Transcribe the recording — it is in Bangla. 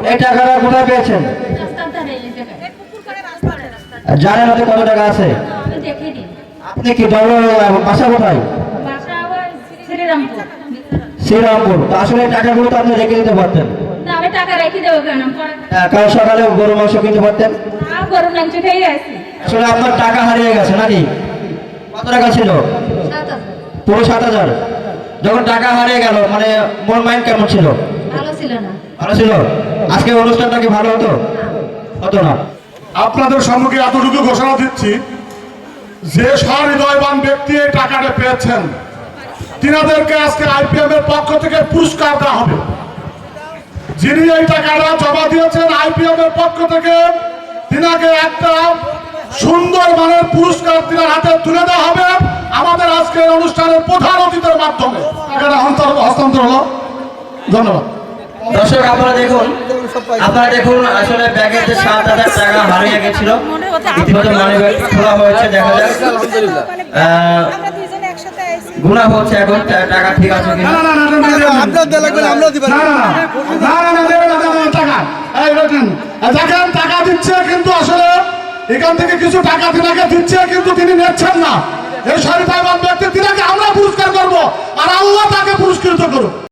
এই টাকাটা কোথায় পেয়েছেন? জানেন হাতে কত টাকা আছে? আপনি কি বাসা কোথায়? শ্রীরামপুর। তো আসলে টাকাগুলো তো আপনি রেখে দিতে পারতেন। আমি টাকা রেখে দেবো কেন? কাল সকালে গরু মাংস কিনতে পারতেন। গরু মাংস খেয়ে গেছি। আসলে আপনার টাকা হারিয়ে গেছে নাকি? কত টাকা ছিল? পুরো 7,000। যখন টাকা হারিয়ে গেল মানে মন মাইন্ড কেমন ছিল? ভালো ছিল না। ভালো ছিল। আজকে অনুষ্ঠানটা কি ভালো হতো? হতো না। আপনাদের সম্মুখে এতটুকু ঘোষণা দিচ্ছি, যে সহৃদয়বান ব্যক্তি এই টাকাটা পেয়েছেন তিনাদেরকে আজকে আইপিএম এর পক্ষ থেকে পুরস্কার দেওয়া হবে। যিনি এই টাকাটা জমা দিয়েছেন আইপিএম এর পক্ষ থেকে তিনাকে একটা সুন্দর মানের পুরস্কার তিনার হাতে তুলে দেওয়া হবে আমাদের আজকের অনুষ্ঠানের প্রধান অতিথির মাধ্যমে। টাকাটা হস্তান্তর হলো। ধন্যবাদ। দর্শক আপনারা দেখুন আসলে ব্যাগের যে 7,000 টাকা হারিয়ে গেছিল ইতিমধ্যে মানি ব্যাগ খোলা হয়েছে। দেখা যাক গুণা হচ্ছে এখন টাকা ঠিক আছে কিনা। দেখেন টাকা দিচ্ছে কিন্তু আসলে এখান থেকে কিছু টাকা তিনাকে দিচ্ছে কিন্তু তিনি নিচ্ছেন না। এই সহৃদয়বান ব্যক্তি তিনাকে আমরা পুরস্কার করবো আর আল্লাহ তাকে পুরস্কৃত করুক।